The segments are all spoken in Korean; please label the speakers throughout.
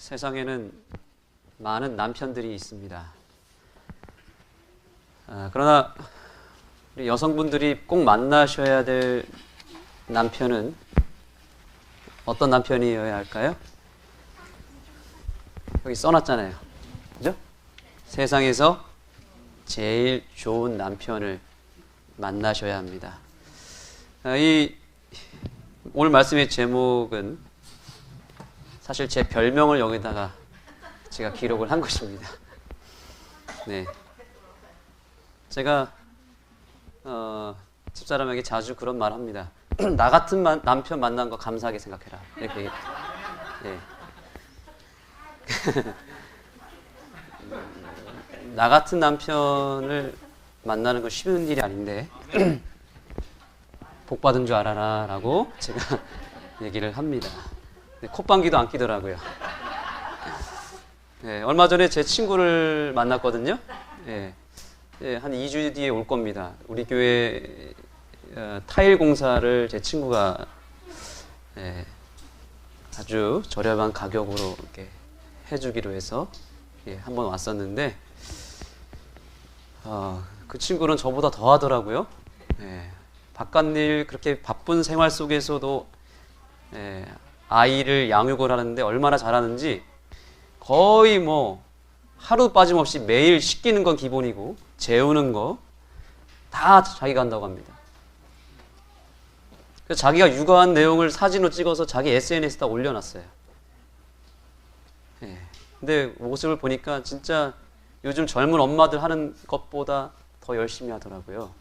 Speaker 1: 세상에는 많은 남편들이 있습니다. 그러나 우리 여성분들이 꼭 만나셔야 될 남편은 어떤 남편이어야 할까요? 여기 써놨잖아요. 그죠? 세상에서 제일 좋은 남편을 만나셔야 합니다. 오늘 말씀의 제목은 사실 제 별명을 여기다가 제가 기록을 한 것입니다. 네. 제가 집사람에게 자주 그런 말 합니다. 나 같은 남편 만난 거 감사하게 생각해라. 이렇게. 네. 나 같은 남편을 만나는 건 쉬운 일이 아닌데 복 받은 줄 알아라 라고 제가 얘기를 합니다. 네, 콧방귀도 안 끼더라고요. 네, 얼마 전에 제 친구를 만났거든요. 네, 한 2주 뒤에 올 겁니다. 우리 교회 타일 공사를 제 친구가 아주 저렴한 가격으로 이렇게 해주기로 해서 한번 왔었는데 그 친구는 저보다 더 하더라고요. 바깥일 그렇게 바쁜 생활 속에서도 아이를 양육을 하는데 얼마나 잘하는지 거의 뭐 하루 빠짐없이 매일 씻기는 건 기본이고 재우는 거 다 자기가 한다고 합니다. 그래서 자기가 육아한 내용을 사진으로 찍어서 자기 SNS에다 올려놨어요. 근데 모습을 보니까 진짜 요즘 젊은 엄마들 하는 것보다 더 열심히 하더라고요.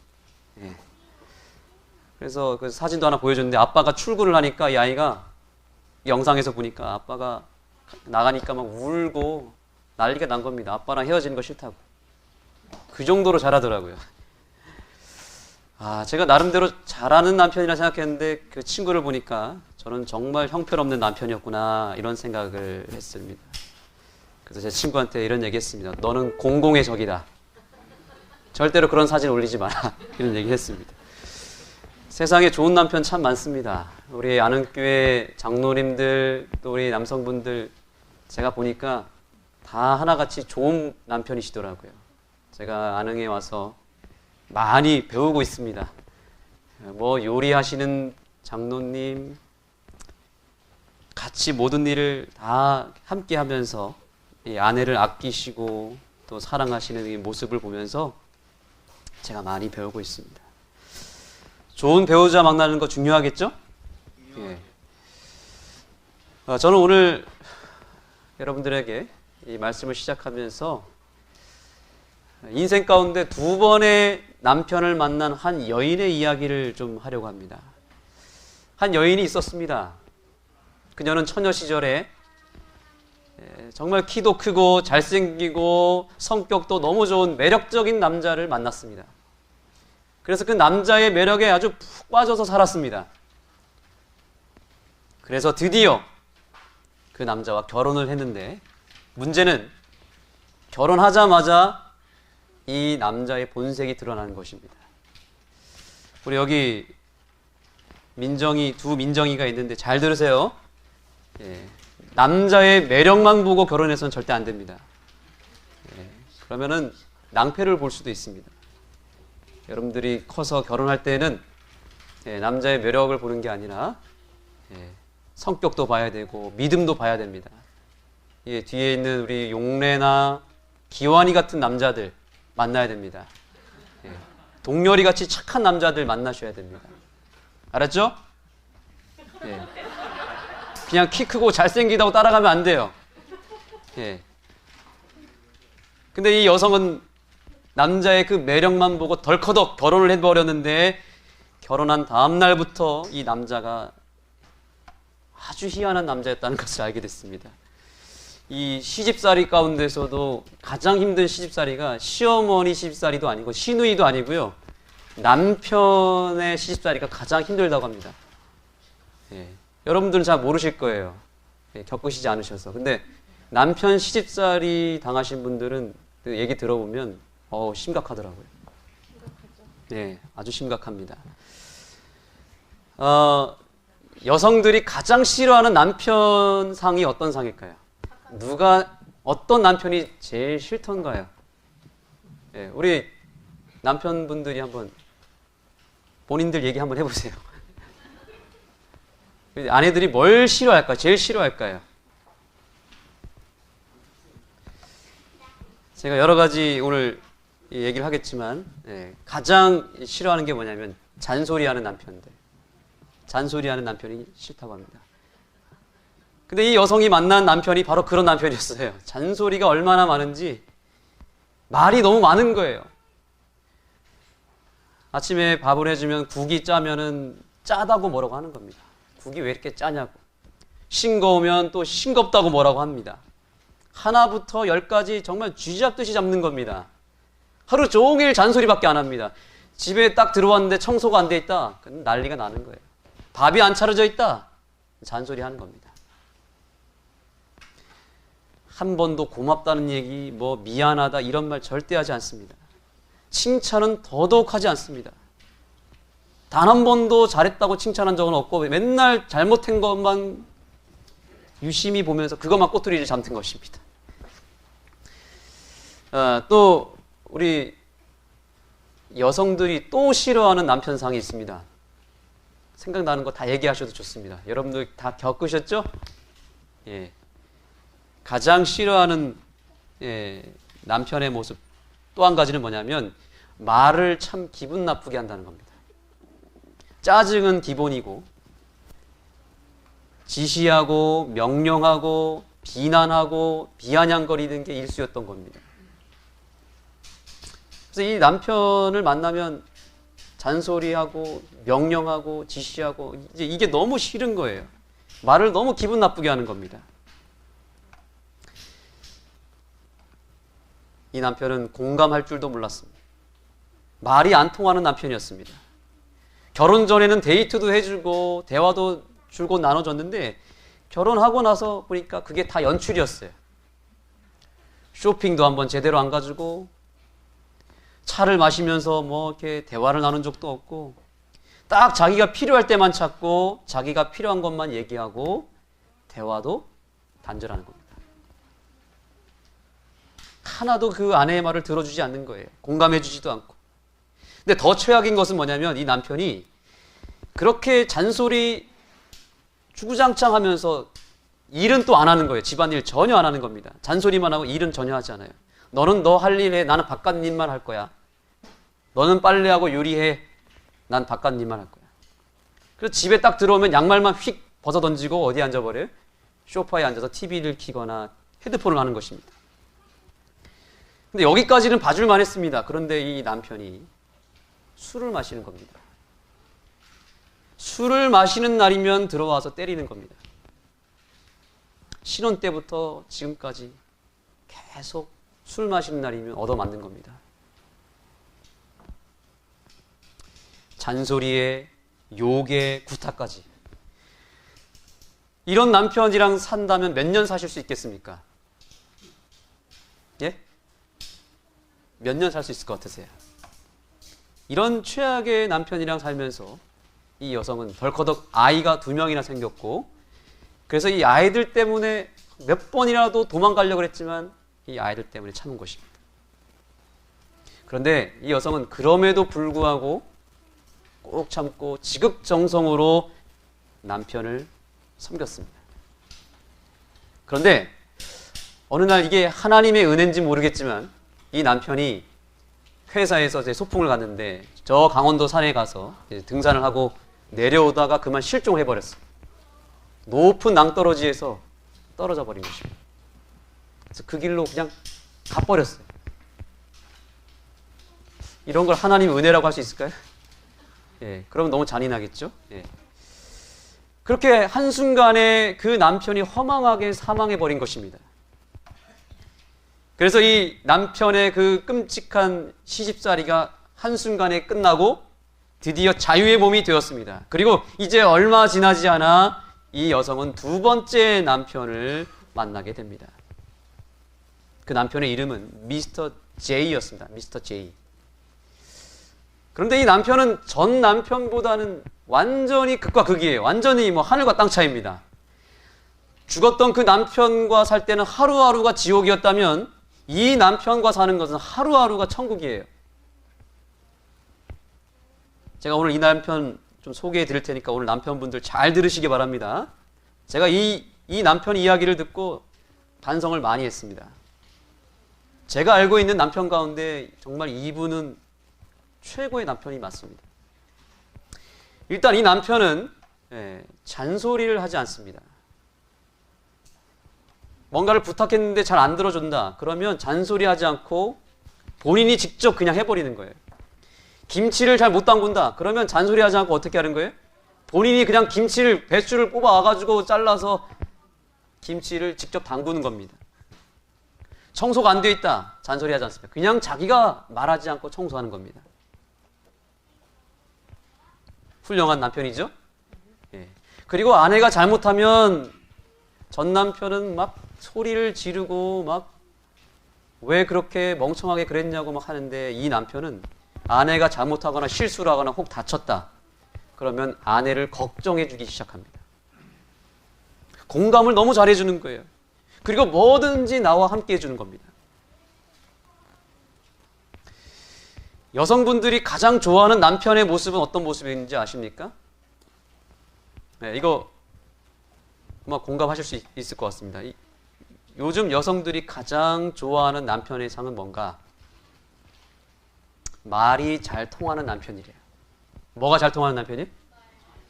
Speaker 1: 그래서 그 사진도 하나 보여줬는데 아빠가 출근을 하니까 이 아이가 영상에서 보니까 아빠가 나가니까 막 울고 난리가 난 겁니다. 아빠랑 헤어지는 거 싫다고. 그 정도로 잘하더라고요. 제가 나름대로 잘하는 남편이라 생각했는데 그 친구를 보니까 저는 정말 형편없는 남편이었구나 이런 생각을 했습니다. 그래서 제 친구한테 이런 얘기 했습니다. 너는 공공의 적이다. 절대로 그런 사진 올리지 마라. 이런 얘기 했습니다. 세상에 좋은 남편 참 많습니다. 우리 아는교회 장로님들 또 우리 남성분들 제가 보니까 다 하나같이 좋은 남편이시더라고요. 제가 안흥에 와서 많이 배우고 있습니다. 뭐 요리하시는 장로님 같이 모든 일을 다 함께 하면서 이 아내를 아끼시고 또 사랑하시는 이 모습을 보면서 제가 많이 배우고 있습니다. 좋은 배우자 만나는 거 중요하겠죠? 저는 오늘 여러분들에게 이 말씀을 시작하면서 인생 가운데 두 번의 남편을 만난 한 여인의 이야기를 좀 하려고 합니다. 한 여인이 있었습니다. 그녀는 처녀 시절에 정말 키도 크고 잘생기고 성격도 너무 좋은 매력적인 남자를 만났습니다. 그래서 그 남자의 매력에 아주 푹 빠져서 살았습니다. 그래서 드디어 그 남자와 결혼을 했는데 문제는 결혼하자마자 이 남자의 본색이 드러나는 것입니다. 우리 여기 두 민정이가 있는데 잘 들으세요. 남자의 매력만 보고 결혼해서는 절대 안 됩니다. 그러면은 낭패를 볼 수도 있습니다. 여러분들이 커서 결혼할 때는 남자의 매력을 보는 게 아니라 성격도 봐야 되고 믿음도 봐야 됩니다. 뒤에 있는 우리 용래나 기완이 같은 남자들 만나야 됩니다. 동열이 같이 착한 남자들 만나셔야 됩니다. 알았죠? 그냥 키 크고 잘생기다고 따라가면 안 돼요. 근데 이 여성은 남자의 그 매력만 보고 덜커덕 결혼을 해버렸는데 결혼한 다음 날부터 이 남자가 아주 희한한 남자였다는 것을 알게 됐습니다. 이 시집살이 가운데서도 가장 힘든 시집살이가 시어머니 시집살이도 아니고 시누이도 아니고요. 남편의 시집살이가 가장 힘들다고 합니다. 여러분들은 잘 모르실 거예요. 겪으시지 않으셔서. 근데 남편 시집살이 당하신 분들은 그 얘기 들어보면 심각하더라고요. 아주 심각합니다. 여성들이 가장 싫어하는 남편 상이 어떤 상일까요? 어떤 남편이 제일 싫던가요? 예, 우리 남편분들이 한번 본인들 얘기 한번 해보세요. 아내들이 뭘 싫어할까요? 제일 싫어할까요? 제가 여러 가지 오늘 얘기를 하겠지만 가장 싫어하는 게 뭐냐면 잔소리하는 남편들. 잔소리하는 남편이 싫다고 합니다. 근데 이 여성이 만난 남편이 바로 그런 남편이었어요. 잔소리가 얼마나 많은지 말이 너무 많은 거예요. 아침에 밥을 해주면 국이 짜면은 짜다고 뭐라고 하는 겁니다. 국이 왜 이렇게 짜냐고. 싱거우면 또 싱겁다고 뭐라고 합니다. 하나부터 열까지 정말 쥐잡듯이 잡는 겁니다. 하루 종일 잔소리밖에 안 합니다. 집에 딱 들어왔는데 청소가 안 돼 있다. 그럼 난리가 나는 거예요. 밥이 안 차려져 있다. 잔소리 하는 겁니다. 한 번도 고맙다는 얘기, 뭐 미안하다 이런 말 절대 하지 않습니다. 칭찬은 더더욱 하지 않습니다. 단 한 번도 잘했다고 칭찬한 적은 없고 맨날 잘못한 것만 유심히 보면서 그것만 꼬투리를 잡는 것입니다. 또 우리 여성들이 또 싫어하는 남편상이 있습니다. 생각나는 거 다 얘기하셔도 좋습니다. 여러분들 다 겪으셨죠? 예. 가장 싫어하는 남편의 모습 또 한 가지는 뭐냐면 말을 참 기분 나쁘게 한다는 겁니다. 짜증은 기본이고 지시하고 명령하고 비난하고 비아냥거리는 게 일수였던 겁니다. 그래서 이 남편을 만나면 잔소리하고 명령하고 지시하고 이제 이게 너무 싫은 거예요. 말을 너무 기분 나쁘게 하는 겁니다. 이 남편은 공감할 줄도 몰랐습니다. 말이 안 통하는 남편이었습니다. 결혼 전에는 데이트도 해주고 대화도 줄곧 나눠줬는데 결혼하고 나서 보니까 그게 다 연출이었어요. 쇼핑도 한번 제대로 안 가지고 차를 마시면서 뭐 이렇게 대화를 나눈 적도 없고 딱 자기가 필요할 때만 찾고 자기가 필요한 것만 얘기하고 대화도 단절하는 겁니다. 하나도 그 아내의 말을 들어주지 않는 거예요. 공감해주지도 않고. 근데 더 최악인 것은 뭐냐면 이 남편이 그렇게 잔소리 주구장창 하면서 일은 또 안 하는 거예요. 집안일 전혀 안 하는 겁니다. 잔소리만 하고 일은 전혀 하지 않아요. 너는 너 할 일 해. 나는 바깥 일만 할 거야. 너는 빨래하고 요리해. 난 바깥 일만 할 거야. 그래서 집에 딱 들어오면 양말만 휙 벗어던지고 어디 앉아버려요? 소파에 앉아서 TV를 켜거나 헤드폰을 하는 것입니다. 근데 여기까지는 봐줄만 했습니다. 그런데 이 남편이 술을 마시는 겁니다. 술을 마시는 날이면 들어와서 때리는 겁니다. 신혼 때부터 지금까지 계속 술 마시는 날이면 얻어맞는 겁니다. 잔소리에 욕에 구타까지. 이런 남편이랑 산다면 몇 년 사실 수 있겠습니까? 예? 몇 년 살 수 있을 것 같으세요? 이런 최악의 남편이랑 살면서 이 여성은 덜커덕 아이가 2명이나 생겼고 그래서 이 아이들 때문에 몇 번이라도 도망가려고 했지만 이 아이들 때문에 참은 것입니다. 그런데 이 여성은 그럼에도 불구하고 꼭 참고 지극정성으로 남편을 섬겼습니다. 그런데 어느 날 이게 하나님의 은혜인지 모르겠지만 이 남편이 회사에서 제 소풍을 갔는데 저 강원도 산에 가서 등산을 하고 내려오다가 그만 실종을 해버렸어요. 높은 낭떠러지에서 떨어져 버린 것입니다. 그래서 그 길로 그냥 가버렸어요. 이런 걸 하나님의 은혜라고 할 수 있을까요? 예, 그러면 너무 잔인하겠죠? 예. 그렇게 한순간에 그 남편이 허망하게 사망해버린 것입니다. 그래서 이 남편의 그 끔찍한 시집살이가 한순간에 끝나고 드디어 자유의 몸이 되었습니다. 그리고 이제 얼마 지나지 않아 이 여성은 2번째 남편을 만나게 됩니다. 그 남편의 이름은 미스터 J였습니다. 미스터 J. 그런데 이 남편은 전 남편보다는 완전히 극과 극이에요. 완전히 뭐 하늘과 땅 차이입니다. 죽었던 그 남편과 살 때는 하루하루가 지옥이었다면 이 남편과 사는 것은 하루하루가 천국이에요. 제가 오늘 이 남편 좀 소개해 드릴 테니까 오늘 남편분들 잘 들으시기 바랍니다. 제가 이 남편 이야기를 듣고 반성을 많이 했습니다. 제가 알고 있는 남편 가운데 정말 이분은 최고의 남편이 맞습니다. 일단 이 남편은 잔소리를 하지 않습니다. 뭔가를 부탁했는데 잘 안 들어준다. 그러면 잔소리하지 않고 본인이 직접 그냥 해버리는 거예요. 김치를 잘 못 담근다. 그러면 잔소리하지 않고 어떻게 하는 거예요? 본인이 그냥 배추를 뽑아 와가지고 잘라서 김치를 직접 담그는 겁니다. 청소가 안 돼 있다. 잔소리하지 않습니다. 그냥 자기가 말하지 않고 청소하는 겁니다. 훌륭한 남편이죠? 예. 그리고 아내가 잘못하면 전 남편은 막 소리를 지르고 막 왜 그렇게 멍청하게 그랬냐고 막 하는데 이 남편은 아내가 잘못하거나 실수를 하거나 혹 다쳤다. 그러면 아내를 걱정해 주기 시작합니다. 공감을 너무 잘해주는 거예요. 그리고 뭐든지 나와 함께 해주는 겁니다. 여성분들이 가장 좋아하는 남편의 모습은 어떤 모습인지 아십니까? 네, 이거 아마 공감하실 수 있을 것 같습니다. 요즘 여성들이 가장 좋아하는 남편의 상은 뭔가? 말이 잘 통하는 남편이래요. 뭐가 잘 통하는 남편이에요?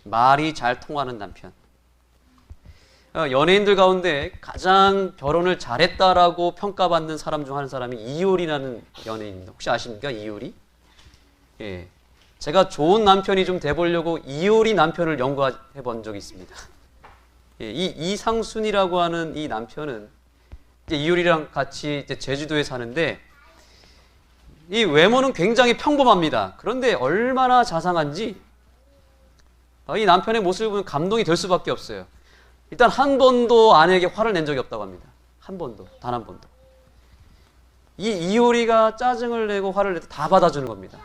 Speaker 1: 말이 잘 통하는 남편. 연예인들 가운데 가장 결혼을 잘했다라고 평가받는 사람 중 한 사람이 이효리라는 연예인입니다. 혹시 아십니까? 이효리? 예. 제가 좋은 남편이 좀 돼보려고 이효리 남편을 연구해 본 적이 있습니다. 예, 이상순이라고 하는 이 남편은 이제 이효리랑 같이 이제 제주도에 사는데 이 외모는 굉장히 평범합니다. 그런데 얼마나 자상한지 이 남편의 모습을 보면 감동이 될 수밖에 없어요. 일단 한 번도 아내에게 화를 낸 적이 없다고 합니다. 한 번도, 단 한 번도. 이 이효리가 짜증을 내고 화를 내도 다 받아주는 겁니다.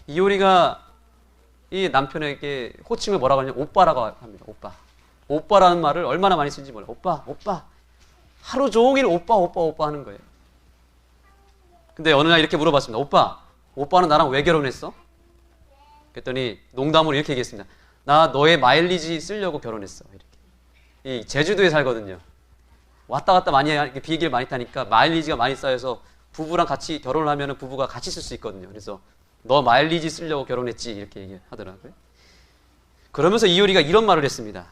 Speaker 1: 이효리가 이 남편에게 호칭을 뭐라고 하냐면 오빠라고 합니다. 오빠. 오빠라는 말을 얼마나 많이 쓰는지 몰라요. 오빠, 오빠. 하루 종일 오빠, 오빠, 오빠 하는 거예요. 근데 어느 날 이렇게 물어봤습니다. 오빠, 오빠는 나랑 왜 결혼했어? 그랬더니 농담으로 이렇게 얘기했습니다. 나 너의 마일리지 쓰려고 결혼했어. 이렇게. 이 제주도에 살거든요. 왔다 갔다 많이 비행기를 많이 타니까 마일리지가 많이 쌓여서 부부랑 같이 결혼을 하면 부부가 같이 쓸 수 있거든요. 그래서 너 마일리지 쓰려고 결혼했지 이렇게 얘기하더라고요. 그러면서 이효리가 이런 말을 했습니다.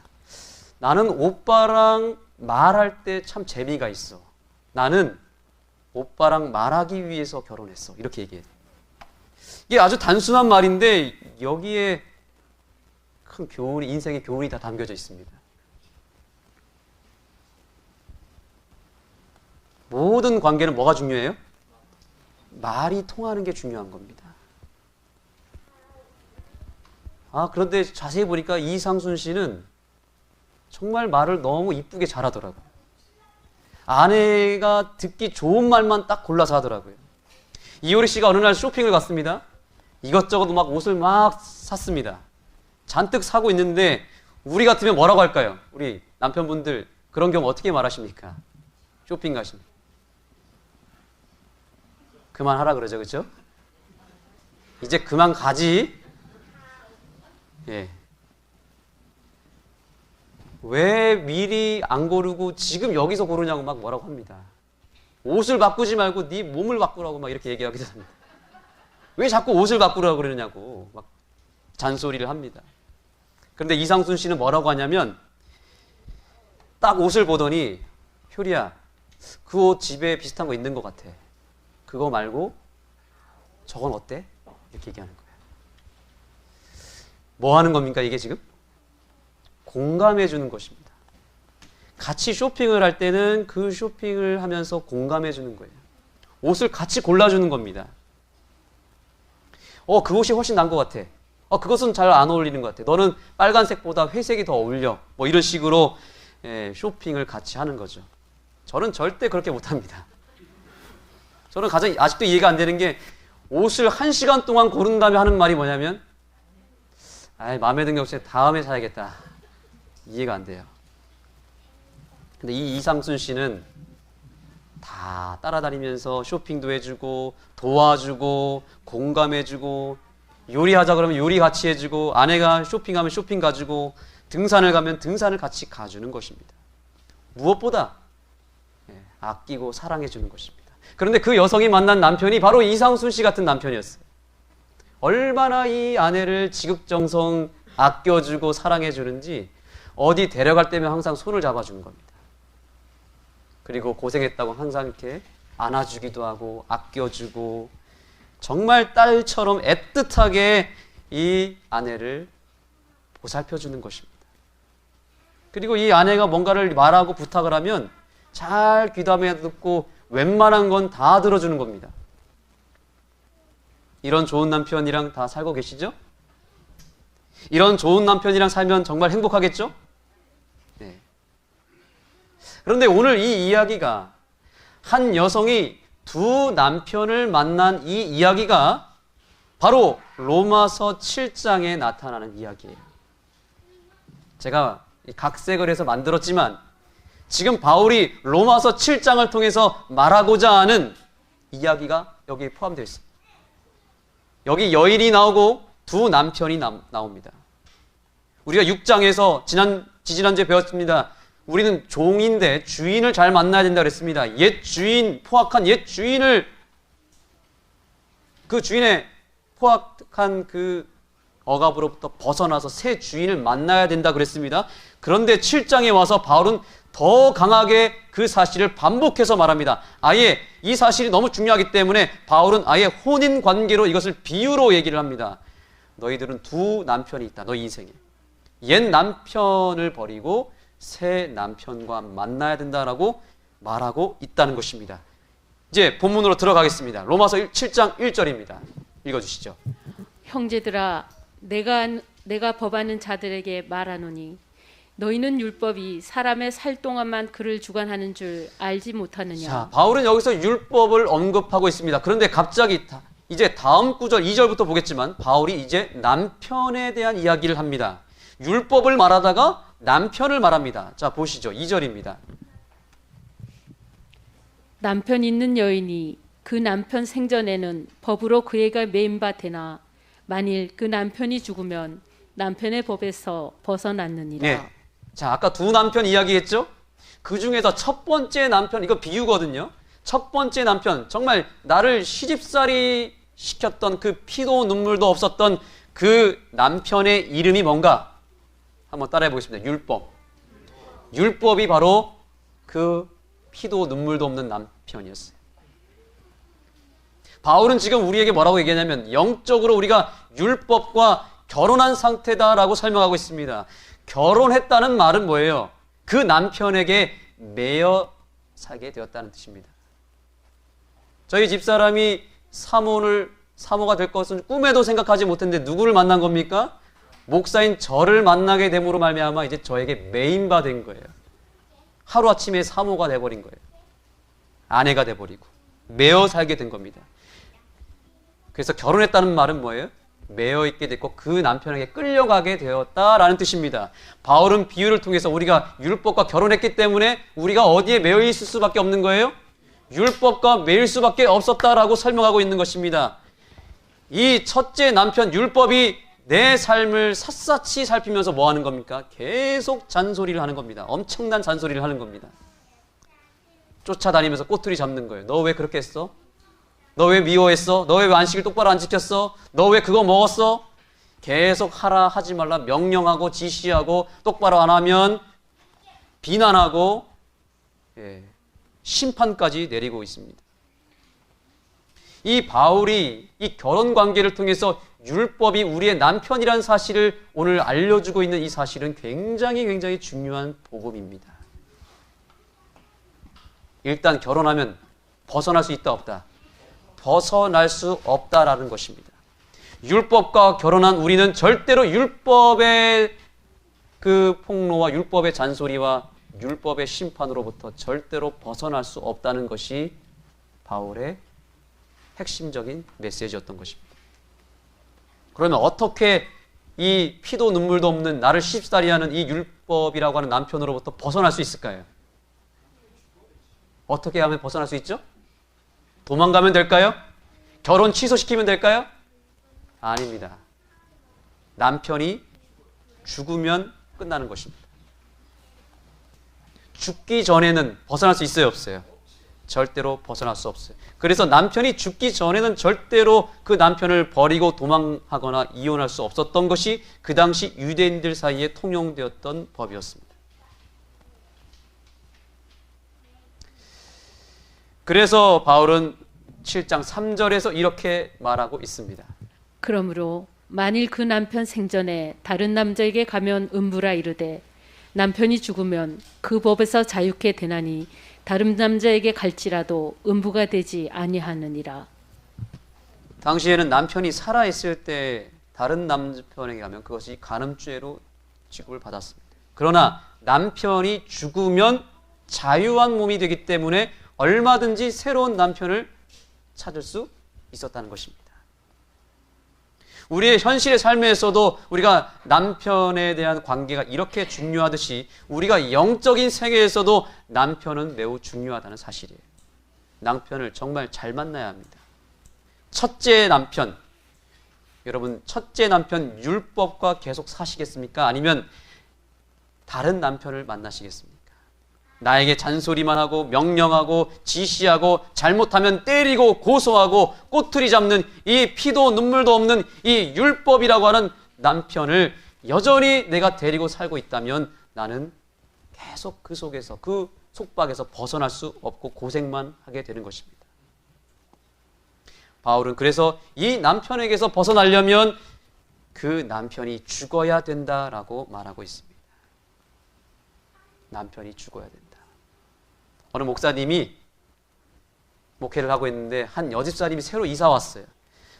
Speaker 1: 나는 오빠랑 말할 때 참 재미가 있어. 나는 오빠랑 말하기 위해서 결혼했어. 이렇게 얘기해요. 이게 아주 단순한 말인데 여기에 큰 교훈이, 인생의 교훈이 다 담겨져 있습니다. 모든 관계는 뭐가 중요해요? 말이 통하는 게 중요한 겁니다. 그런데 자세히 보니까 이상순 씨는 정말 말을 너무 이쁘게 잘하더라고요. 아내가 듣기 좋은 말만 딱 골라서 하더라고요. 이효리 씨가 어느 날 쇼핑을 갔습니다. 이것저것 막 옷을 막 샀습니다. 잔뜩 사고 있는데 우리 같으면 뭐라고 할까요? 우리 남편분들 그런 경우 어떻게 말하십니까? 쇼핑 가시면 그만하라 그러죠, 그렇죠? 이제 그만 가지. 예. 왜 미리 안 고르고 지금 여기서 고르냐고 막 뭐라고 합니다. 옷을 바꾸지 말고 네 몸을 바꾸라고 막 이렇게 얘기하기도 합니다. 왜 자꾸 옷을 바꾸라고 그러냐고 막 잔소리를 합니다. 그런데 이상순 씨는 뭐라고 하냐면 딱 옷을 보더니 효리야, 그 옷 집에 비슷한 거 있는 것 같아. 그거 말고 저건 어때? 이렇게 얘기하는 거예요. 뭐 하는 겁니까 이게 지금? 공감해 주는 것입니다. 같이 쇼핑을 할 때는 그 쇼핑을 하면서 공감해 주는 거예요. 옷을 같이 골라주는 겁니다. 그 옷이 훨씬 나은 것 같아. 그것은 잘 안 어울리는 것 같아. 너는 빨간색보다 회색이 더 어울려. 뭐 이런 식으로 쇼핑을 같이 하는 거죠. 저는 절대 그렇게 못합니다. 저는 가장 아직도 이해가 안 되는 게 옷을 1시간 동안 고른 다음에 하는 말이 뭐냐면 마음에 든 게 없이 다음에 사야겠다. 이해가 안 돼요. 근데 이 이상순 씨는 다 따라다니면서 쇼핑도 해주고 도와주고 공감해주고 요리하자 그러면 요리 같이 해주고 아내가 쇼핑하면 쇼핑 가주고 등산을 가면 등산을 같이 가주는 것입니다. 무엇보다 아끼고 사랑해주는 것입니다. 그런데 그 여성이 만난 남편이 바로 이상순 씨 같은 남편이었어요. 얼마나 이 아내를 지극정성 아껴주고 사랑해주는지 어디 데려갈 때면 항상 손을 잡아주는 겁니다. 그리고 고생했다고 항상 이렇게 안아주기도 하고 아껴주고 정말 딸처럼 애틋하게 이 아내를 보살펴주는 것입니다. 그리고 이 아내가 뭔가를 말하고 부탁을 하면 잘 귀담아 듣고 웬만한 건 다 들어주는 겁니다. 이런 좋은 남편이랑 다 살고 계시죠? 이런 좋은 남편이랑 살면 정말 행복하겠죠? 네. 그런데 오늘 이 이야기가 한 여성이 두 남편을 만난 이 이야기가 바로 로마서 7장에 나타나는 이야기예요. 제가 각색을 해서 만들었지만 지금 바울이 로마서 7장을 통해서 말하고자 하는 이야기가 여기에 포함되어 있습니다. 여기 여인이 나오고 두 남편이 나옵니다. 우리가 6장에서 지지난주에 배웠습니다. 우리는 종인데 주인을 잘 만나야 된다고 그랬습니다. 옛 주인, 포악한 옛 주인을 그 주인의 포악한 그 억압으로부터 벗어나서 새 주인을 만나야 된다 그랬습니다. 그런데 7장에 와서 바울은 더 강하게 그 사실을 반복해서 말합니다. 아예 이 사실이 너무 중요하기 때문에 바울은 아예 혼인 관계로 이것을 비유로 얘기를 합니다. 너희들은 두 남편이 있다. 너희 인생에. 옛 남편을 버리고 새 남편과 만나야 된다라고 말하고 있다는 것입니다. 이제 본문으로 들어가겠습니다. 로마서 7장 1절입니다. 읽어주시죠.
Speaker 2: 형제들아 내가 법하는 자들에게 말하노니 너희는 율법이 사람의 살 동안만 그를 주관하는 줄 알지 못하느냐.
Speaker 1: 자, 바울은 여기서 율법을 언급하고 있습니다. 그런데 갑자기 이제 다음 구절 2절부터 보겠지만 바울이 이제 남편에 대한 이야기를 합니다. 율법을 말하다가 남편을 말합니다. 자, 보시죠. 2절입니다.
Speaker 2: 남편 있는 여인이 그 남편 생전에는 법으로 그에게 매인바 되나 만일 그 남편이 죽으면 남편의 법에서 벗어났느니라.
Speaker 1: 네. 자, 아까 두 남편 이야기했죠? 그 중에서 첫 번째 남편, 이거 비유거든요. 첫 번째 남편, 정말 나를 시집살이 시켰던 그 피도 눈물도 없었던 그 남편의 이름이 뭔가? 한번 따라해 보겠습니다. 율법. 율법이 바로 그 피도 눈물도 없는 남편이었어요. 바울은 지금 우리에게 뭐라고 얘기하냐면 영적으로 우리가 율법과 결혼한 상태다라고 설명하고 있습니다. 결혼했다는 말은 뭐예요? 그 남편에게 매여 살게 되었다는 뜻입니다. 저희 집사람이 사모가 될 것은 꿈에도 생각하지 못했는데 누구를 만난 겁니까? 목사인 저를 만나게 됨으로 말미암아 이제 저에게 매인바 된 거예요. 하루아침에 사모가 돼버린 거예요. 아내가 돼버리고 매여 살게 된 겁니다. 그래서 결혼했다는 말은 뭐예요? 매여 있게 됐고 그 남편에게 끌려가게 되었다라는 뜻입니다. 바울은 비유를 통해서 우리가 율법과 결혼했기 때문에 우리가 어디에 매여 있을 수밖에 없는 거예요? 율법과 매일 수밖에 없었다라고 설명하고 있는 것입니다. 이 첫째 남편 율법이 내 삶을 샅샅이 살피면서 뭐 하는 겁니까? 계속 잔소리를 하는 겁니다. 엄청난 잔소리를 하는 겁니다. 쫓아다니면서 꼬투리 잡는 거예요. 너 왜 그렇게 했어? 너 왜 미워했어? 너 왜 안식일 똑바로 안 지켰어? 너 왜 그거 먹었어? 계속 하라 하지 말라 명령하고 지시하고 똑바로 안 하면 비난하고 심판까지 내리고 있습니다. 이 바울이 이 결혼 관계를 통해서 율법이 우리의 남편이라는 사실을 오늘 알려주고 있는 이 사실은 굉장히 중요한 복음입니다. 일단 결혼하면 벗어날 수 있다 없다? 벗어날 수 없다라는 것입니다. 율법과 결혼한 우리는 절대로 율법의 그 폭로와 율법의 잔소리와 율법의 심판으로부터 절대로 벗어날 수 없다는 것이 바울의 핵심적인 메시지였던 것입니다. 그러면 어떻게 이 피도 눈물도 없는 나를 시집살이하는 이 율법이라고 하는 남편으로부터 벗어날 수 있을까요? 어떻게 하면 벗어날 수 있죠? 도망가면 될까요? 결혼 취소시키면 될까요? 아닙니다. 남편이 죽으면 끝나는 것입니다. 죽기 전에는 벗어날 수 있어요, 없어요? 절대로 벗어날 수 없어요. 그래서 남편이 죽기 전에는 절대로 그 남편을 버리고 도망하거나 이혼할 수 없었던 것이 그 당시 유대인들 사이에 통용되었던 법이었습니다. 그래서 바울은 7장 3절에서 이렇게 말하고 있습니다.
Speaker 2: 그러므로 만일 그 남편 생전에 다른 남자에게 가면 음부라 이르되 남편이 죽으면 그 법에서 자유케 되나니 다른 남자에게 갈지라도 음부가 되지 아니하느니라.
Speaker 1: 당시에는 남편이 살아있을 때 다른 남편에게 가면 그것이 간음죄로 취급을 받았습니다. 그러나 남편이 죽으면 자유한 몸이 되기 때문에 얼마든지 새로운 남편을 찾을 수 있었다는 것입니다. 우리의 현실의 삶에서도 우리가 남편에 대한 관계가 이렇게 중요하듯이 우리가 영적인 세계에서도 남편은 매우 중요하다는 사실이에요. 남편을 정말 잘 만나야 합니다. 첫째 남편, 여러분 첫째 남편 율법과 계속 사시겠습니까? 아니면 다른 남편을 만나시겠습니까? 나에게 잔소리만 하고 명령하고 지시하고 잘못하면 때리고 고소하고 꼬투리 잡는 이 피도 눈물도 없는 이 율법이라고 하는 남편을 여전히 내가 데리고 살고 있다면 나는 계속 그 속에서 그 속박에서 벗어날 수 없고 고생만 하게 되는 것입니다. 바울은 그래서 이 남편에게서 벗어나려면 그 남편이 죽어야 된다라고 말하고 있습니다. 남편이 죽어야 된다. 어느 목사님이 목회를 하고 있는데 한 여집사님이 새로 이사 왔어요.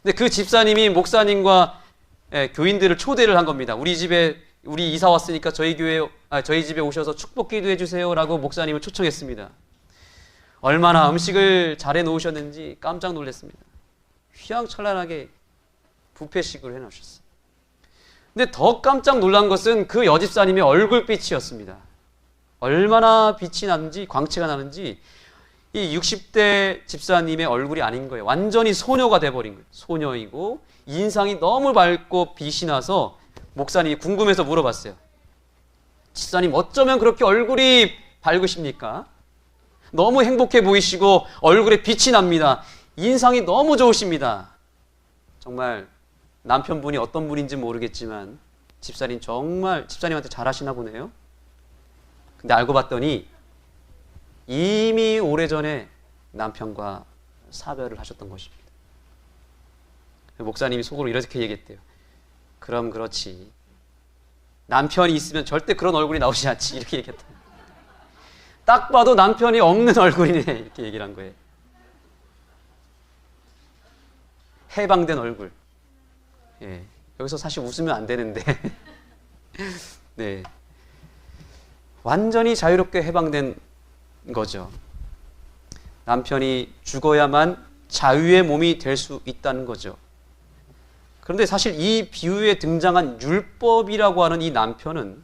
Speaker 1: 근데 그 집사님이 목사님과 교인들을 초대를 한 겁니다. 우리 이사 왔으니까 저희 집에 오셔서 축복 기도해 주세요라고 목사님을 초청했습니다. 얼마나 음식을 잘해 놓으셨는지 깜짝 놀랐습니다. 휘황찬란하게 뷔페식으로 해 놓으셨어요. 근데 더 깜짝 놀란 것은 그 여집사님의 얼굴빛이었습니다. 얼마나 빛이 나는지 광채가 나는지 이 60대 집사님의 얼굴이 아닌 거예요. 완전히 소녀가 돼버린 거예요. 소녀이고 인상이 너무 밝고 빛이 나서 목사님이 궁금해서 물어봤어요. 집사님 어쩌면 그렇게 얼굴이 밝으십니까? 너무 행복해 보이시고 얼굴에 빛이 납니다. 인상이 너무 좋으십니다. 정말 남편분이 어떤 분인지 모르겠지만 집사님 정말 집사님한테 잘하시나 보네요. 근데 알고 봤더니 이미 오래전에 남편과 사별을 하셨던 것입니다. 목사님이 속으로 이렇게 얘기했대요. 그럼 그렇지. 남편이 있으면 절대 그런 얼굴이 나오지 않지. 이렇게 얘기했다. 딱 봐도 남편이 없는 얼굴이네. 이렇게 얘기를 한 거예요. 해방된 얼굴. 예. 여기서 사실 웃으면 안 되는데. 네. 완전히 자유롭게 해방된 거죠. 남편이 죽어야만 자유의 몸이 될 수 있다는 거죠. 그런데 사실 이 비유에 등장한 율법이라고 하는 이 남편은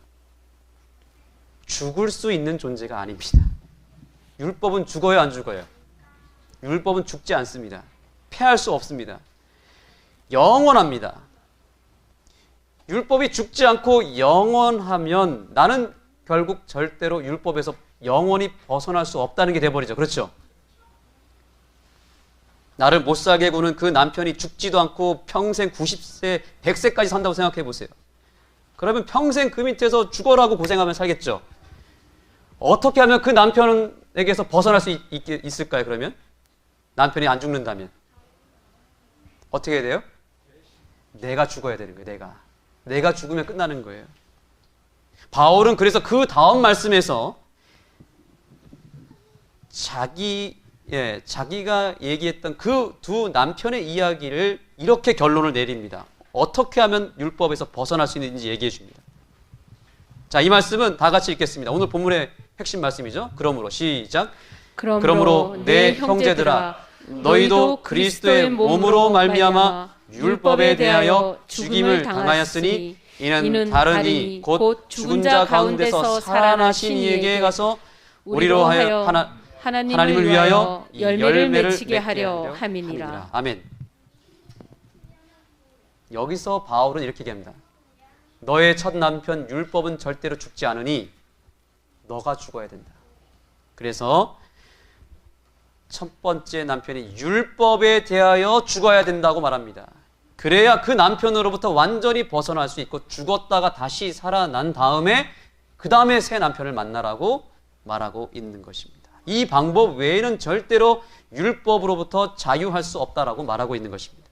Speaker 1: 죽을 수 있는 존재가 아닙니다. 율법은 죽어요, 안 죽어요? 율법은 죽지 않습니다. 패할 수 없습니다. 영원합니다. 율법이 죽지 않고 영원하면 나는 결국 절대로 율법에서 영원히 벗어날 수 없다는 게 돼버리죠. 그렇죠? 나를 못 살게 구는 그 남편이 죽지도 않고 평생 90세, 100세까지 산다고 생각해 보세요. 그러면 평생 그 밑에서 죽어라고 고생하면 살겠죠. 어떻게 하면 그 남편에게서 벗어날 수 있을까요, 그러면? 남편이 안 죽는다면. 어떻게 해야 돼요? 내가 죽어야 되는 거예요, 내가 죽으면 끝나는 거예요. 바울은 그래서 그 다음 말씀에서 자기가 얘기했던 그 두 남편의 이야기를 이렇게 결론을 내립니다. 어떻게 하면 율법에서 벗어날 수 있는지 얘기해 줍니다. 자, 이 말씀은 다 같이 읽겠습니다. 오늘 본문의 핵심 말씀이죠. 그러므로 시작. 그러므로 내 형제들아 너희도 그리스도의 몸으로 말미암아 율법에 대하여 죽임을 당하였으니 이는 다른 이 곧 죽은 자 가운데서 살아나신 이에게 가서 우리로 하여
Speaker 2: 하나님을 위하여 열매를 맺히게 하려 함이니라.
Speaker 1: 아멘. 여기서 바울은 이렇게 얘기합니다. 너의 첫 남편 율법은 절대로 죽지 않으니 너가 죽어야 된다. 그래서 첫 번째 남편이 율법에 대하여 죽어야 된다고 말합니다. 그래야 그 남편으로부터 완전히 벗어날 수 있고 죽었다가 다시 살아난 다음에 그 다음에 새 남편을 만나라고 말하고 있는 것입니다. 이 방법 외에는 절대로 율법으로부터 자유할 수 없다라고 말하고 있는 것입니다.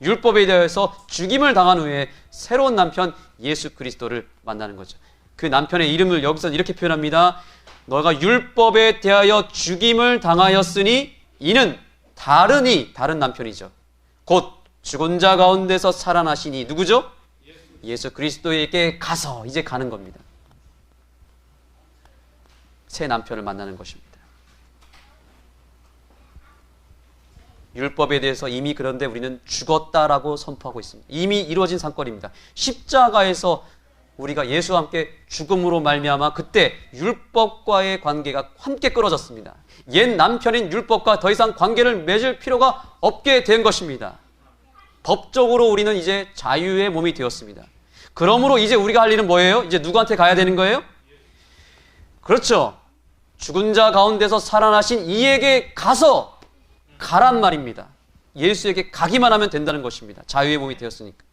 Speaker 1: 율법에 대해서 죽임을 당한 후에 새로운 남편 예수 그리스도를 만나는 거죠. 그 남편의 이름을 여기서 이렇게 표현합니다. 너가 율법에 대하여 죽임을 당하였으니 이는 다른 남편이죠. 곧 죽은 자 가운데서 살아나시니 누구죠? 예수 그리스도에게 가서 이제 가는 겁니다. 새 남편을 만나는 것입니다. 율법에 대해서 이미 그런데 우리는 죽었다라고 선포하고 있습니다. 이미 이루어진 사건입니다. 십자가에서 우리가 예수와 함께 죽음으로 말미암아 그때 율법과의 관계가 함께 끊어졌습니다. 옛 남편인 율법과 더 이상 관계를 맺을 필요가 없게 된 것입니다. 법적으로 우리는 이제 자유의 몸이 되었습니다. 그러므로 이제 우리가 할 일은 뭐예요? 이제 누구한테 가야 되는 거예요? 그렇죠. 죽은 자 가운데서 살아나신 이에게 가서 가란 말입니다. 예수에게 가기만 하면 된다는 것입니다. 자유의 몸이 되었으니까.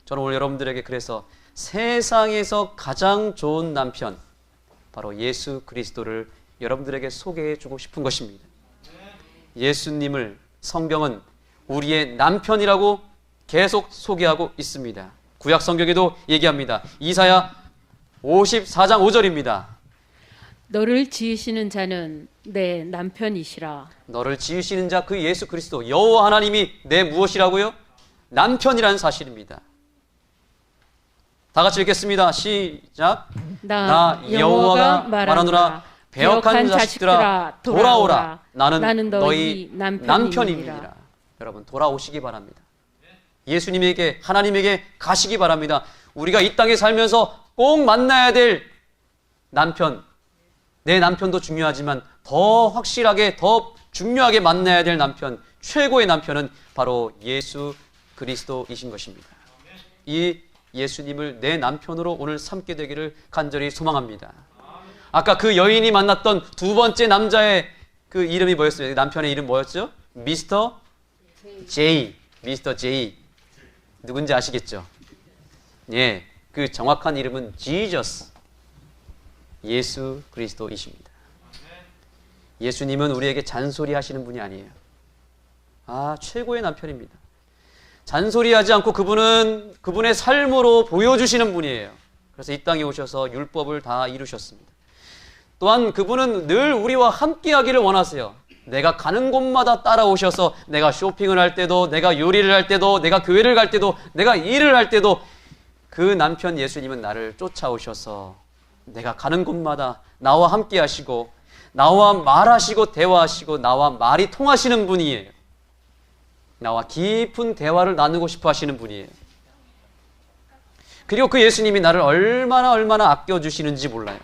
Speaker 1: 저는 오늘 여러분들에게 그래서 세상에서 가장 좋은 남편, 바로 예수 그리스도를 여러분들에게 소개해 주고 싶은 것입니다. 예수님을 성경은 우리의 남편이라고 계속 소개하고 있습니다. 구약 성경에도 얘기합니다. 이사야 54장 5절입니다.
Speaker 2: 너를 지으시는 자는 내 남편이시라.
Speaker 1: 너를 지으시는 자 그 예수 그리스도 여호와 하나님이 내 무엇이라고요? 남편이라는 사실입니다. 다 같이 읽겠습니다. 시작.
Speaker 2: 나 여호와가 말하노라.
Speaker 1: 배역한 자식들아 돌아오라. 나는 너희 남편입니다. 여러분 돌아오시기 바랍니다. 예수님에게 하나님에게 가시기 바랍니다. 우리가 이 땅에 살면서 꼭 만나야 될 남편, 내 남편도 중요하지만 더 확실하게 더 중요하게 만나야 될 남편, 최고의 남편은 바로 예수 그리스도이신 것입니다. 이 예수님을 내 남편으로 오늘 삼게 되기를 간절히 소망합니다. 아까 그 여인이 만났던 두 번째 남자의 그 이름이 뭐였어요? 남편의 이름 뭐였죠? 미스터 제이. 미스터 제이. 누군지 아시겠죠? 예, 그 정확한 이름은 지저스. 예수 그리스도이십니다. 예수님은 우리에게 잔소리 하시는 분이 아니에요. 최고의 남편입니다. 잔소리하지 않고 그분은 그분의 삶으로 보여주시는 분이에요. 그래서 이 땅에 오셔서 율법을 다 이루셨습니다. 또한 그분은 늘 우리와 함께하기를 원하세요. 내가 가는 곳마다 따라오셔서 내가 쇼핑을 할 때도, 내가 요리를 할 때도, 내가 교회를 갈 때도, 내가 일을 할 때도 그 남편 예수님은 나를 쫓아오셔서 내가 가는 곳마다 나와 함께하시고 나와 말하시고 대화하시고 나와 말이 통하시는 분이에요. 나와 깊은 대화를 나누고 싶어 하시는 분이에요. 그리고 그 예수님이 나를 얼마나 아껴주시는지 몰라요.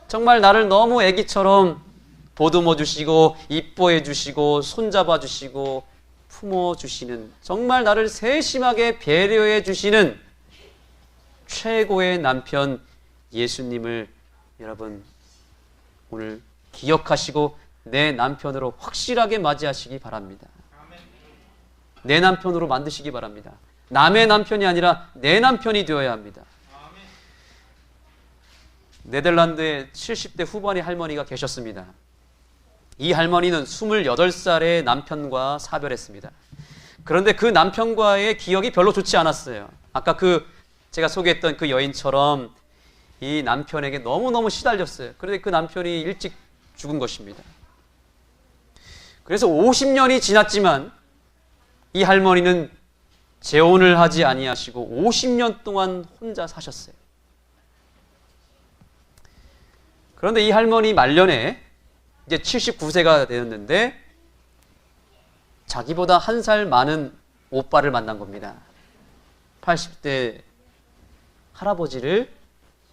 Speaker 1: 정말 나를 너무 애기처럼 보듬어 주시고 이뻐해 주시고 손잡아 주시고 품어 주시는, 정말 나를 세심하게 배려해 주시는 최고의 남편 예수님을 여러분 오늘 기억하시고 내 남편으로 확실하게 맞이하시기 바랍니다. 내 남편으로 만드시기 바랍니다. 남의 남편이 아니라 내 남편이 되어야 합니다. 네덜란드에 70대 후반의 할머니가 계셨습니다. 이 할머니는 28살의 남편과 사별했습니다. 그런데 그 남편과의 기억이 별로 좋지 않았어요. 아까 제가 소개했던 그 여인처럼 이 남편에게 너무너무 시달렸어요. 그런데 그 남편이 일찍 죽은 것입니다. 그래서 50년이 지났지만 이 할머니는 재혼을 하지 아니하시고 50년 동안 혼자 사셨어요. 그런데 이 할머니 말년에 이제 79세가 되었는데 자기보다 한 살 많은 오빠를 만난 겁니다. 80대 할아버지를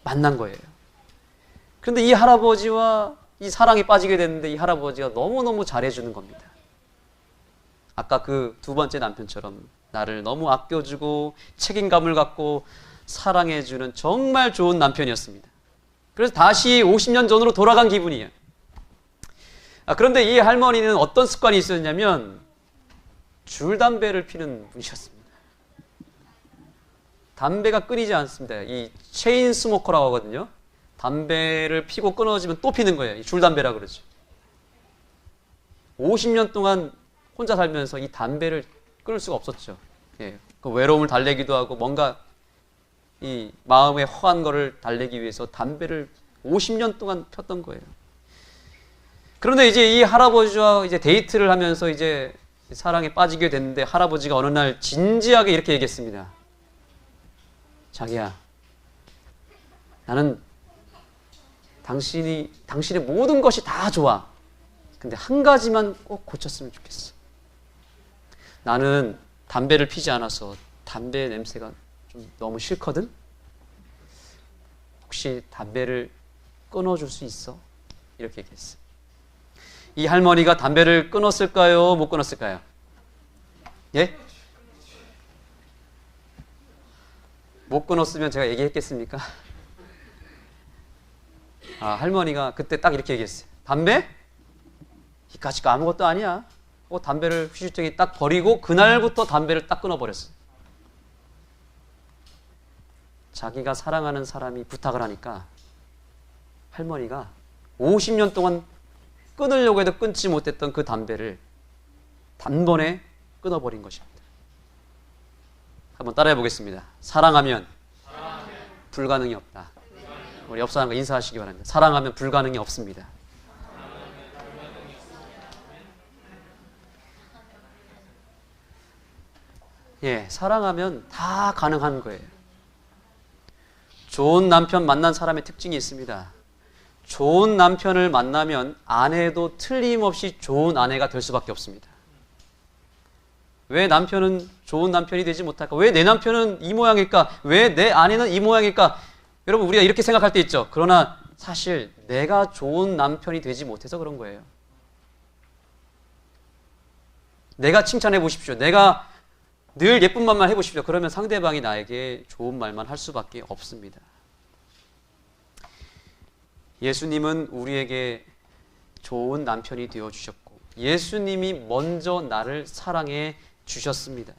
Speaker 1: 만난 거예요. 그런데 이 할아버지와 이 사랑에 빠지게 됐는데 이 할아버지가 너무너무 잘해주는 겁니다. 아까 그 두 번째 남편처럼 나를 너무 아껴주고 책임감을 갖고 사랑해주는 정말 좋은 남편이었습니다. 그래서 다시 50년 전으로 돌아간 기분이에요. 그런데 이 할머니는 어떤 습관이 있었냐면 줄담배를 피는 분이셨습니다. 담배가 끊이지 않습니다. 이 체인 스모커라고 하거든요. 담배를 피고 끊어지면 또 피는 거예요. 이 줄담배라 그러죠. 50년 동안 혼자 살면서 이 담배를 끊을 수가 없었죠. 예, 그 외로움을 달래기도 하고 뭔가 이 마음의 허한 거를 달래기 위해서 담배를 50년 동안 폈던 거예요. 그런데 이제 이 할아버지와 이제 데이트를 하면서 이제 사랑에 빠지게 됐는데 할아버지가 어느 날 진지하게 이렇게 얘기했습니다. 자기야, 나는 당신의 모든 것이 다 좋아. 근데 한 가지만 꼭 고쳤으면 좋겠어. 나는 담배를 피지 않아서 담배 냄새가 좀 너무 싫거든? 혹시 담배를 끊어줄 수 있어? 이렇게 얘기했어요. 이 할머니가 담배를 끊었을까요? 못 끊었을까요? 예? 못 끊었으면 제가 얘기했겠습니까? 할머니가 그때 딱 이렇게 얘기했어요. 담배? 이까짓 거 아무것도 아니야. 담배를 휴지통에 딱 버리고 그날부터 담배를 딱 끊어버렸어요. 자기가 사랑하는 사람이 부탁을 하니까 할머니가 50년 동안 끊으려고 해도 끊지 못했던 그 담배를 단번에 끊어버린 것입니다. 한번 따라해 보겠습니다. 사랑하면 불가능이 없다. 우리 옆 사람과 인사하시기 바랍니다. 사랑하면 불가능이 없습니다. 예, 사랑하면 다 가능한 거예요. 좋은 남편 만난 사람의 특징이 있습니다. 좋은 남편을 만나면 아내도 틀림없이 좋은 아내가 될 수밖에 없습니다. 왜 남편은 좋은 남편이 되지 못할까? 왜 내 남편은 이 모양일까? 왜 내 아내는 이 모양일까? 여러분, 우리가 이렇게 생각할 때 있죠. 그러나 사실 내가 좋은 남편이 되지 못해서 그런 거예요. 내가 칭찬해 보십시오. 내가 늘 예쁜 말만 해보십시오. 그러면 상대방이 나에게 좋은 말만 할 수밖에 없습니다. 예수님은 우리에게 좋은 남편이 되어주셨고 예수님이 먼저 나를 사랑해 주셨습니다.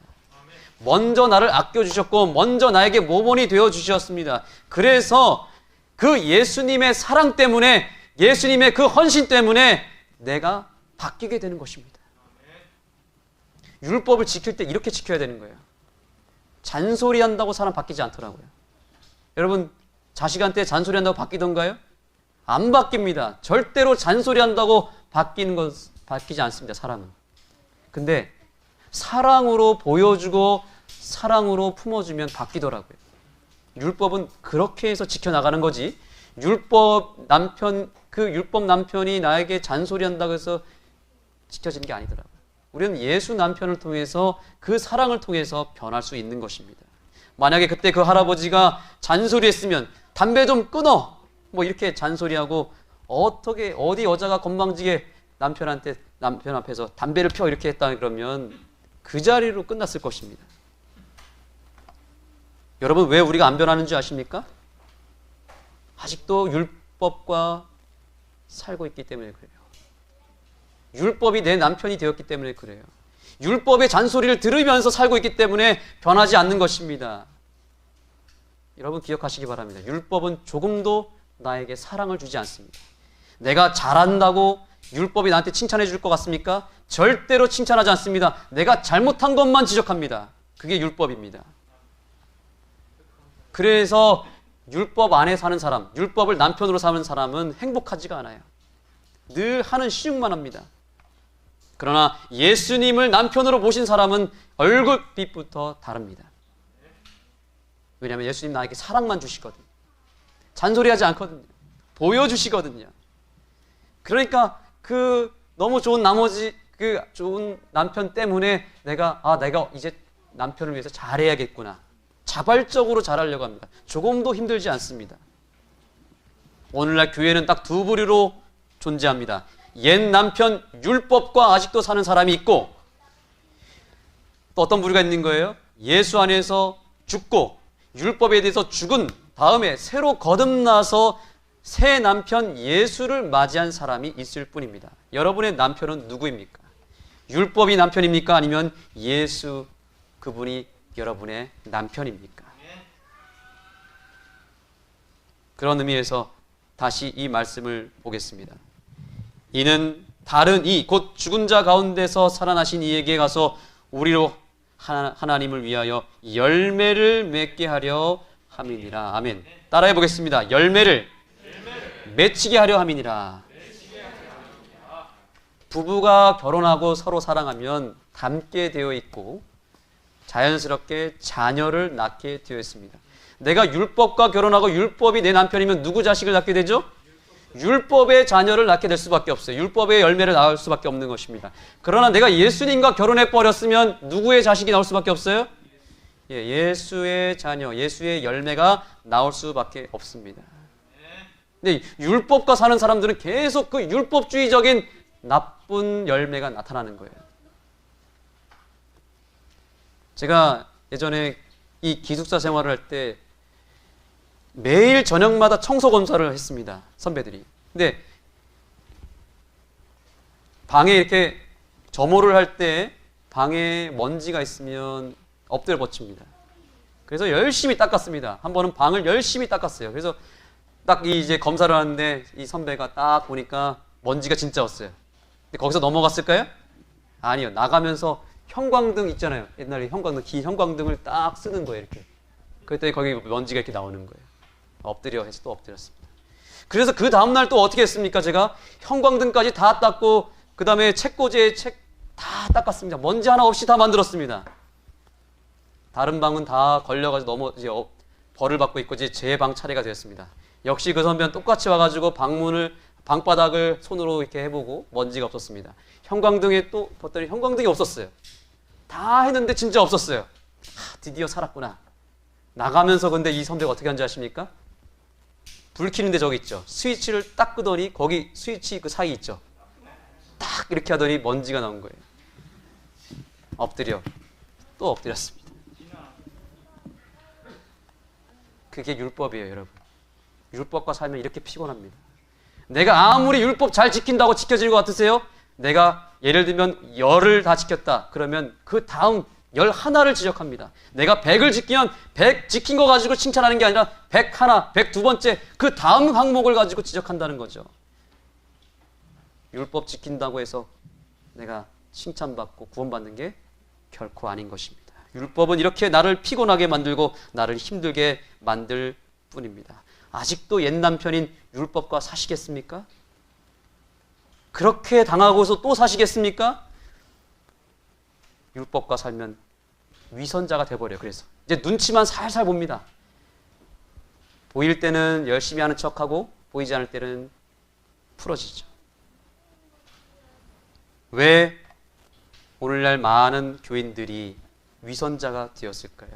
Speaker 1: 먼저 나를 아껴주셨고 먼저 나에게 모범이 되어주셨습니다. 그래서 그 예수님의 사랑 때문에 예수님의 그 헌신 때문에 내가 바뀌게 되는 것입니다. 율법을 지킬 때 이렇게 지켜야 되는 거예요. 잔소리한다고 사람 바뀌지 않더라고요. 여러분, 자식한테 잔소리한다고 바뀌던가요? 안 바뀝니다. 절대로 잔소리한다고 바뀌지 않습니다. 사람은. 근데 사랑으로 보여주고 사랑으로 품어주면 바뀌더라고요. 율법은 그렇게 해서 지켜나가는 거지, 율법 남편이 나에게 잔소리한다고 해서 지켜지는 게 아니더라고요. 우리는 예수 남편을 통해서 그 사랑을 통해서 변할 수 있는 것입니다. 만약에 그때 그 할아버지가 잔소리했으면 담배 좀 끊어 뭐 이렇게 잔소리하고 어디 여자가 건방지게 남편 앞에서 담배를 펴 이렇게 했다 그러면 그 자리로 끝났을 것입니다. 여러분, 왜 우리가 안 변하는 줄 아십니까? 아직도 율법과 살고 있기 때문에 그래요. 율법이 내 남편이 되었기 때문에 그래요. 율법의 잔소리를 들으면서 살고 있기 때문에 변하지 않는 것입니다. 여러분, 기억하시기 바랍니다. 율법은 조금도 나에게 사랑을 주지 않습니다. 내가 잘한다고 율법이 나한테 칭찬해 줄 것 같습니까? 절대로 칭찬하지 않습니다. 내가 잘못한 것만 지적합니다. 그게 율법입니다. 그래서 율법 안에 사는 사람, 율법을 남편으로 사는 사람은 행복하지가 않아요. 늘 하는 시중만 합니다. 그러나 예수님을 남편으로 모신 사람은 얼굴빛부터 다릅니다. 왜냐하면 예수님 나에게 사랑만 주시거든요. 잔소리하지 않거든요. 보여주시거든요. 그러니까 너무 좋은 좋은 남편 때문에 내가 이제 남편을 위해서 잘해야겠구나. 자발적으로 잘하려고 합니다. 조금도 힘들지 않습니다. 오늘날 교회는 딱 두 부류로 존재합니다. 옛 남편 율법과 아직도 사는 사람이 있고, 또 어떤 부류가 있는 거예요? 예수 안에서 죽고 율법에 대해서 죽은 다음에 새로 거듭나서 새 남편 예수를 맞이한 사람이 있을 뿐입니다. 여러분의 남편은 누구입니까? 율법이 남편입니까? 아니면 예수 그분이 여러분의 남편입니까? 그런 의미에서 다시 이 말씀을 보겠습니다. 이는 다른 이 곧 죽은 자 가운데서 살아나신 이에게 가서 우리로 하나님을 위하여 열매를 맺게 하려 함이니라. 아멘. 따라해 보겠습니다. 열매를 맺히게 하려 함이니라. 부부가 결혼하고 서로 사랑하면 닮게 되어 있고 자연스럽게 자녀를 낳게 되어 있습니다. 내가 율법과 결혼하고 율법이 내 남편이면 누구 자식을 낳게 되죠? 율법의 자녀를 낳게 될 수밖에 없어요. 율법의 열매를 낳을 수밖에 없는 것입니다. 그러나 내가 예수님과 결혼해버렸으면 누구의 자식이 나올 수밖에 없어요? 예수의 자녀, 예수의 열매가 나올 수밖에 없습니다. 근데 율법과 사는 사람들은 계속 그 율법주의적인 나쁜 열매가 나타나는 거예요. 제가 예전에 이 기숙사 생활을 할 때 매일 저녁마다 청소 검사를 했습니다. 선배들이. 근데 방에 이렇게 점호를 할 때 방에 먼지가 있으면 엎드려 뻗칩니다. 그래서 열심히 닦았습니다. 한 번은 방을 열심히 닦았어요. 그래서 딱 이제 검사를 하는데 이 선배가 딱 보니까 먼지가 진짜였어요. 근데 거기서 넘어갔을까요? 아니요. 나가면서 형광등 있잖아요. 옛날에 형광등, 긴 형광등을 딱 쓰는 거예요. 이렇게. 그랬더니 거기 먼지가 이렇게 나오는 거예요. 엎드려 해서 또 엎드렸습니다. 그래서 그 다음날 또 어떻게 했습니까? 제가 형광등까지 다 닦고 그 다음에 책꽂이에 책 다 닦았습니다. 먼지 하나 없이 다 만들었습니다. 다른 방은 다 걸려가지고 벌을 받고 있고 이제 제 방 차례가 되었습니다. 역시 그 선배는 똑같이 와가지고 방바닥을 손으로 이렇게 해보고 먼지가 없었습니다. 형광등에 또 봤더니 형광등이 없었어요. 다 했는데 진짜 없었어요. 드디어 살았구나. 나가면서 근데 이 선배가 어떻게 한지 아십니까? 불 켜는데 저기 있죠. 스위치를 딱 끄더니 거기 스위치 그 사이 있죠. 딱 이렇게 하더니 먼지가 나온 거예요. 엎드려. 또 엎드렸습니다. 그게 율법이에요, 여러분. 율법과 살면 이렇게 피곤합니다. 내가 아무리 율법 잘 지킨다고 지켜질 것 같으세요? 내가 예를 들면 10을 다 지켰다. 그러면 그 다음 11를 지적합니다. 내가 100을 지키면 100 지킨 거 가지고 칭찬하는 게 아니라 101, 102번째 그 다음 항목을 가지고 지적한다는 거죠. 율법 지킨다고 해서 내가 칭찬받고 구원받는 게 결코 아닌 것입니다. 율법은 이렇게 나를 피곤하게 만들고 나를 힘들게 만들 뿐입니다. 아직도 옛 남편인 율법과 사시겠습니까? 그렇게 당하고서 또 사시겠습니까? 율법과 살면 위선자가 돼버려요. 그래서 이제 눈치만 살살 봅니다. 보일 때는 열심히 하는 척하고 보이지 않을 때는 풀어지죠. 왜 오늘날 많은 교인들이 위선자가 되었을까요?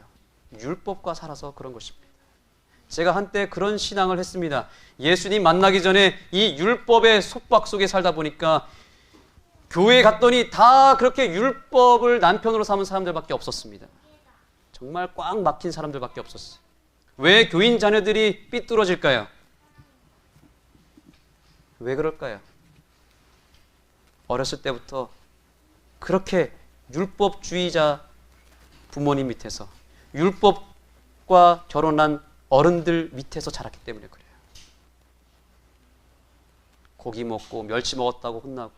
Speaker 1: 율법과 살아서 그런 것입니다. 제가 한때 그런 신앙을 했습니다. 예수님 만나기 전에 이 율법의 속박 속에 살다 보니까 교회에 갔더니 다 그렇게 율법을 남편으로 삼은 사람들밖에 없었습니다. 정말 꽉 막힌 사람들밖에 없었어요. 왜 교인 자녀들이 삐뚤어질까요? 왜 그럴까요? 어렸을 때부터 그렇게 율법주의자 부모님 밑에서 율법과 결혼한 어른들 밑에서 자랐기 때문에 그래요. 고기 먹고 멸치 먹었다고 혼나고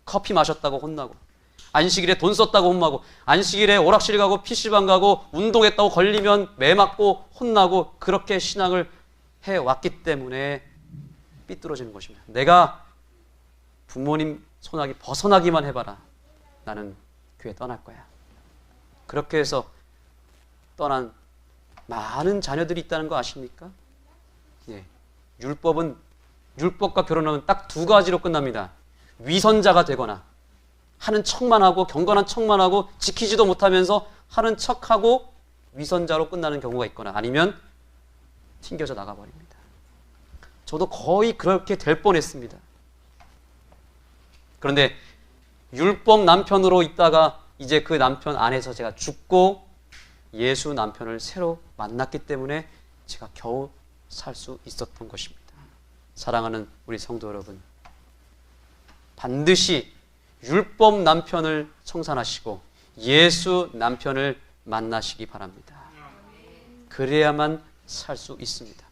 Speaker 1: 커피 마셨다고 혼나고 안식일에 돈 썼다고 혼나고 안식일에 오락실 가고 PC방 가고 운동했다고 걸리면 매 맞고 혼나고 그렇게 신앙을 해왔기 때문에 삐뚤어지는 것입니다. 내가 부모님 손아귀 벗어나기만 해봐라. 나는 교회 떠날 거야. 그렇게 해서 떠난 많은 자녀들이 있다는 거 아십니까? 예. 율법과 결혼하면 딱 두 가지로 끝납니다. 위선자가 되거나 하는 척만 하고 경건한 척만 하고 지키지도 못하면서 하는 척하고 위선자로 끝나는 경우가 있거나 아니면 튕겨져 나가버립니다. 저도 거의 그렇게 될 뻔했습니다. 그런데 율법 남편으로 있다가 이제 그 남편 안에서 제가 죽고 예수 남편을 새로 만났기 때문에 제가 겨우 살 수 있었던 것입니다. 사랑하는 우리 성도 여러분, 반드시 율법 남편을 청산하시고 예수 남편을 만나시기 바랍니다. 그래야만 살 수 있습니다.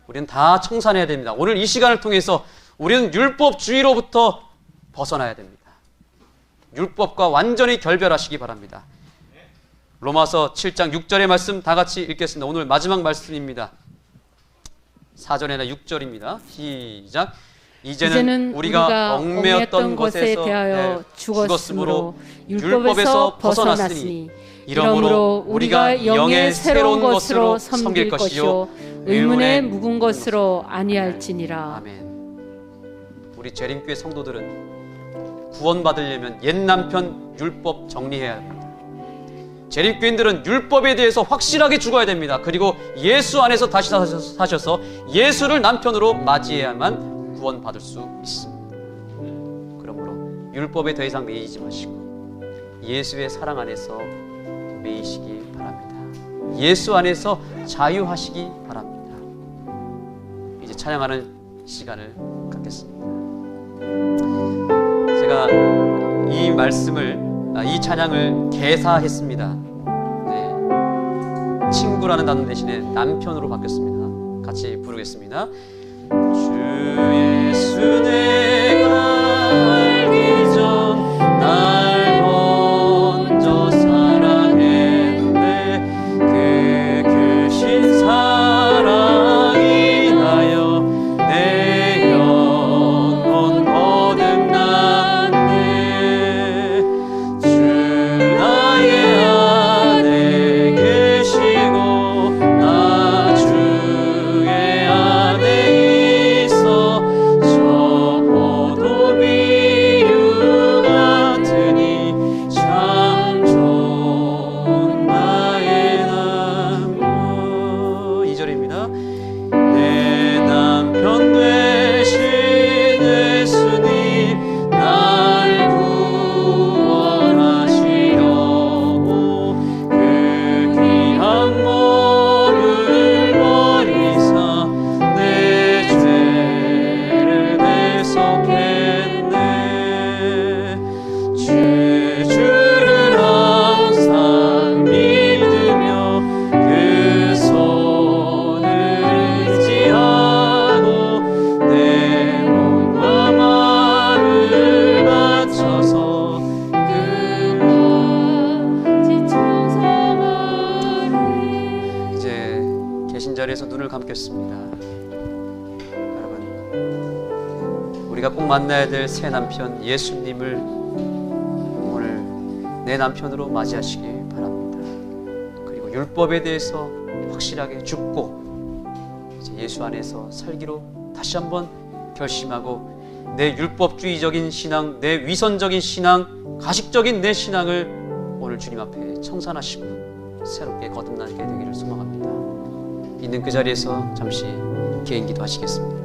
Speaker 1: 우리는 다 청산해야 됩니다. 오늘 이 시간을 통해서 우리는 율법주의로부터 벗어나야 됩니다. 율법과 완전히 결별하시기 바랍니다. 로마서 7장 6절의 말씀 다 같이 읽겠습니다. 오늘 마지막 말씀입니다. 4절이나 6절입니다. 시작. 이제는 우리가 얽매였던 것에 대하여 죽었으므로 율법에서 벗어났으니 이러므로 우리가 영의 새로운 것으로 섬길 것이요 의문의 묵은 것으로 아니할지니라. 아멘. 우리 재림교회 성도들은 구원받으려면 옛 남편 율법 정리해야 합니다. 재림교인들은 율법에 대해서 확실하게 죽어야 됩니다. 그리고 예수 안에서 다시 사셔서 예수를 남편으로 맞이해야만 구원받을 수 있습니다. 그러므로 율법에 더 이상 매이지 마시고 예수의 사랑 안에서 매이시기 바랍니다. 예수 안에서 자유하시기 바랍니다. 이제 찬양하는 시간을 갖겠습니다. 제가 이 말씀을 이 찬양을 개사했습니다. 네. 친구라는 단어 대신에 남편으로 바뀌었습니다. 같이 부르겠습니다. 주 예수 내가 알기 전 날 먼저 사랑했네. 그 크신 사랑이 나여 내 영혼 거듭났네. 주 나의 안에 계시고 나 주의 안에 있어 저 포도 비유 같으니 참 좋은 나의 남편. 2절입니다. 내 남편 되신 예수님 날 구원하시려고 그 귀한 몸을 버리사 내 죄를 대속했네. 주를 항상 믿으며 그 손을 의지하고 내 몸과 마음을 바쳐서 끝까지 청성하리. 이제 계신 자리에서 눈을 감겠습니다. 여러분, 우리가 꼭 만나야 될 새 남편 예수님을 오늘 내 남편으로 맞이하시기 바랍니다. 그리고 율법에 대해서 확실하게 죽고 이제 예수 안에서 살기로 다시 한번 결심하고 내 율법주의적인 신앙, 내 위선적인 신앙, 가식적인 내 신앙을 오늘 주님 앞에 청산하시고 새롭게 거듭나게 되기를 소망합니다. 있는 그 자리에서 잠시 개인기도 하시겠습니다.